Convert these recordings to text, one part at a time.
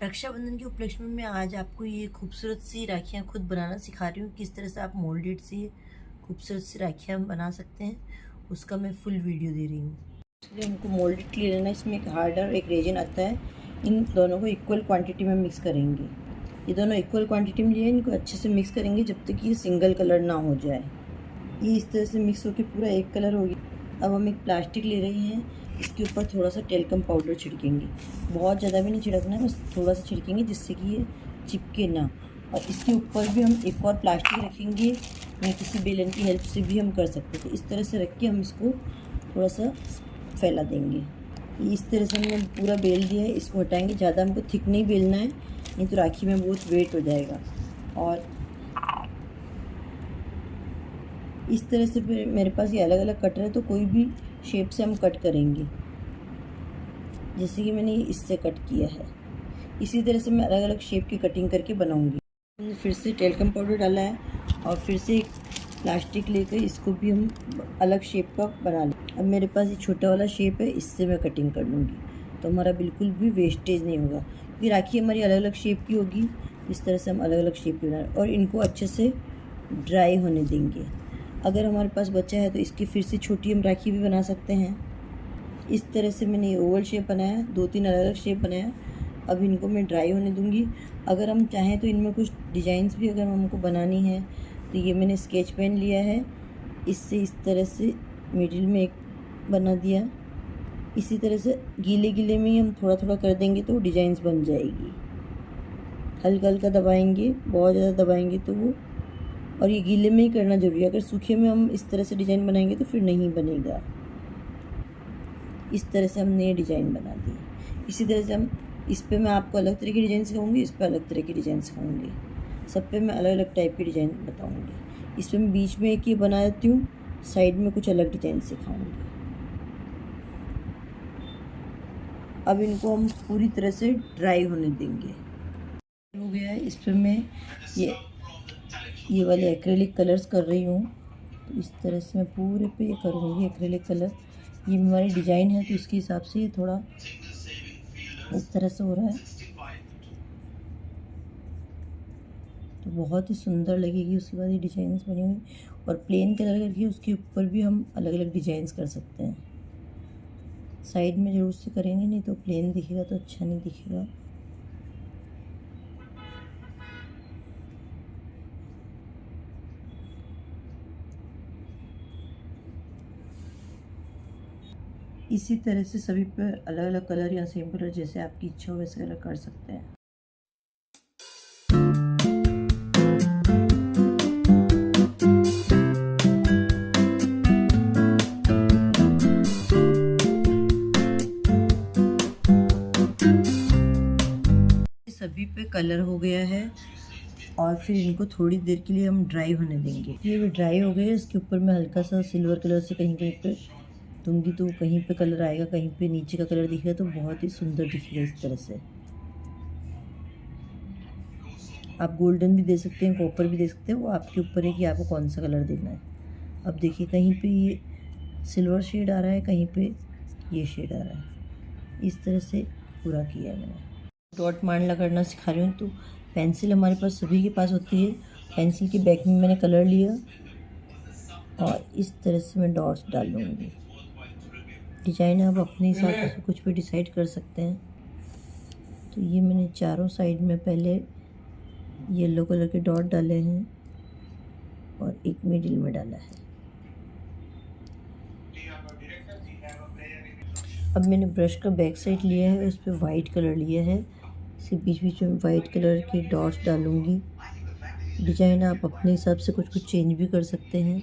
रक्षाबंधन के उपलक्ष्य में मैं आज आपको ये खूबसूरत सी राखियाँ खुद बनाना सिखा रही हूँ। किस तरह से आप मोल्डेड सी खूबसूरत सी राखियाँ बना सकते हैं, उसका मैं फुल वीडियो दे रही हूँ। इसलिए हमको मोल्डेड ले लेना है। इसमें एक हार्डर और एक रेजिन आता है। इन दोनों को इक्वल क्वांटिटी में मिक्स करेंगे। ये दोनों इक्वल क्वांटिटी में लिए इनको अच्छे से मिक्स करेंगे जब तक ये सिंगल कलर ना हो जाए। ये इस तरह से मिक्स होकर पूरा एक कलर हो गया। अब हम एक प्लास्टिक ले रहे हैं, इसके ऊपर थोड़ा सा टेल्कम पाउडर छिड़केंगे। बहुत ज़्यादा भी नहीं छिड़कना है, बस थोड़ा सा छिड़केंगे जिससे कि ये चिपके ना। और इसके ऊपर भी हम एक और प्लास्टिक रखेंगे, या किसी बेलन की हेल्प से भी हम कर सकते हैं। तो इस तरह से रख के हम इसको थोड़ा सा फैला देंगे। इस तरह से हमने पूरा बेल दिया है। इसको हटाएंगे, ज़्यादा हमको थिक नहीं बेलना है, नहीं तो राखी में बहुत वेट हो जाएगा। और इस तरह से फिर मेरे पास ये अलग अलग कटर है, तो कोई भी शेप से हम कट करेंगे, जैसे कि मैंने इससे कट किया है। इसी तरह से मैं अलग अलग शेप की कटिंग करके बनाऊंगी। हमने फिर से टेल्कम पाउडर डाला है और फिर से एक प्लास्टिक लेकर इसको भी हम अलग शेप का बना लें। अब मेरे पास ये छोटा वाला शेप है, इससे मैं कटिंग कर लूँगी, तो हमारा बिल्कुल भी वेस्टेज नहीं होगा। क्योंकि राखी हमारी अलग अलग शेप की होगी। इस तरह से हम अलग अलग शेप की बनाएं और इनको अच्छे से ड्राई होने देंगे। अगर हमारे पास बचा है तो इसकी फिर से छोटी हम राखी भी बना सकते हैं। इस तरह से मैंने ये ओवल शेप बनाया, 2-3 अलग अलग शेप बनाया। अब इनको मैं ड्राई होने दूंगी। अगर हम चाहें तो इनमें कुछ डिज़ाइंस भी अगर हमको बनानी है, तो ये मैंने स्केच पेन लिया है, इससे इस तरह से मिडिल में एक बना दिया। इसी तरह से गीले गीले में ही हम थोड़ा थोड़ा कर देंगे तो डिज़ाइंस बन जाएगी। हल्का हल्का दबाएंगे, बहुत ज़्यादा दबाएंगे तो वो, और ये गीले में ही करना जरूरी है। अगर सूखे में हम इस तरह से डिज़ाइन बनाएंगे तो फिर नहीं बनेगा। इस तरह से हमने ये डिज़ाइन बना दी। इसी तरह से हम इस पे मैं आपको अलग तरह की डिज़ाइन सिखाऊंगी, इस पे अलग तरह की डिज़ाइन सिखाऊंगी। सब पे मैं अलग अलग टाइप की डिज़ाइन बताऊंगी। इस पे मैं बीच में एक ये बना देती हूँ, साइड में कुछ अलग डिज़ाइन सिखाऊंगी। अब इनको हम पूरी तरह से ड्राई होने देंगे। हो गया है। इस पर मैं ये वाले एक्रेलिक कलर्स कर रही हूँ। तो इस तरह से मैं पूरे पे ये करूँगी एक्रेलिक कलर। ये हमारी डिज़ाइन है तो इसके हिसाब से ये थोड़ा इस तरह से हो रहा है, तो बहुत ही सुंदर लगेगी। उसके बाद ये डिज़ाइंस बनी हुई, और प्लेन कलर करके उसके ऊपर भी हम अलग अलग डिज़ाइंस कर सकते हैं। साइड में जरूर से करेंगे, नहीं तो प्लेन दिखेगा तो अच्छा नहीं दिखेगा। इसी तरह से सभी पर अलग अलग कलर या सेम कलर जैसे आपकी इच्छा हो वैसे कलर कर सकते हैं। सभी पे कलर हो गया है और फिर इनको थोड़ी देर के लिए हम ड्राई होने देंगे। ये भी ड्राई हो गए। इसके ऊपर मैं हल्का सा सिल्वर कलर से कहीं कहीं पे दूंगी, तो कहीं पे कलर आएगा, कहीं पे नीचे का कलर दिखेगा, तो बहुत ही सुंदर दिखेगा। इस तरह से आप गोल्डन भी दे सकते हैं, कॉपर भी दे सकते हैं, वो आपके ऊपर है कि आपको कौन सा कलर देना है। अब देखिए, कहीं पे ये सिल्वर शेड आ रहा है, कहीं पे ये शेड आ रहा है। इस तरह से पूरा किया है मैंने। डॉट मांडला करना सिखा रही हूँ। तो पेंसिल हमारे पास सभी के पास होती है। पेंसिल के बैक में मैंने कलर लिया और इस तरह से मैं डॉट्स डाल लूँगी। डिजाइन आप अपने हिसाब से कुछ भी डिसाइड कर सकते हैं। तो ये मैंने चारों साइड में पहले येलो कलर के डॉट डाले हैं और एक मिडिल में डाला है। अब मैंने ब्रश का बैक साइड लिया है, उस पर वाइट कलर लिया है। इसके बीच बीच में वाइट कलर के डॉट्स डालूंगी। डिजाइन आप अपने हिसाब से कुछ कुछ चेंज भी कर सकते हैं।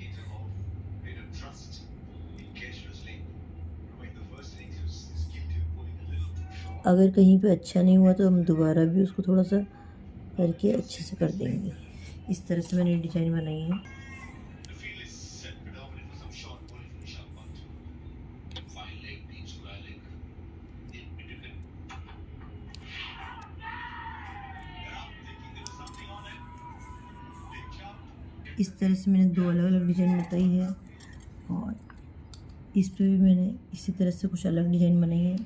अगर कहीं पे अच्छा नहीं हुआ तो हम दोबारा भी उसको थोड़ा सा करके अच्छे से कर देंगे। इस तरह से मैंने डिजाइन बनाई है। इस तरह से मैंने 2 अलग अलग डिजाइन बताई है, और इस पे भी मैंने इसी तरह से कुछ अलग डिजाइन बनाई है।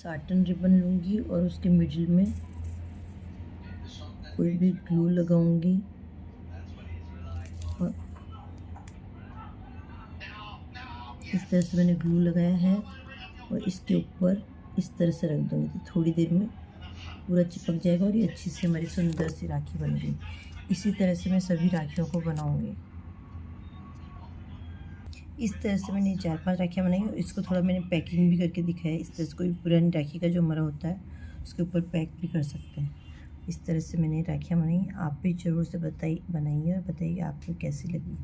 साटन रिबन लूँगी और उसके मिडिल में कोई भी ग्लू लगाऊंगी और इस तरह से मैंने ग्लू लगाया है और इसके ऊपर इस तरह से रख दूँगी तो थोड़ी देर में पूरा चिपक जाएगा और ये अच्छी से हमारी सुंदर सी राखी बन गई। इसी तरह से मैं सभी राखियों को बनाऊंगी। इस तरह से मैंने 4-5 राखियाँ बनाई और इसको थोड़ा मैंने पैकिंग भी करके दिखाया। इस तरह से कोई पुरानी राखी का जो हमारा होता है उसके ऊपर पैक भी कर सकते हैं। इस तरह से मैंने राखियाँ बनाई। आप भी ज़रूर से बनाइए और बताइए आपको कैसी लगी।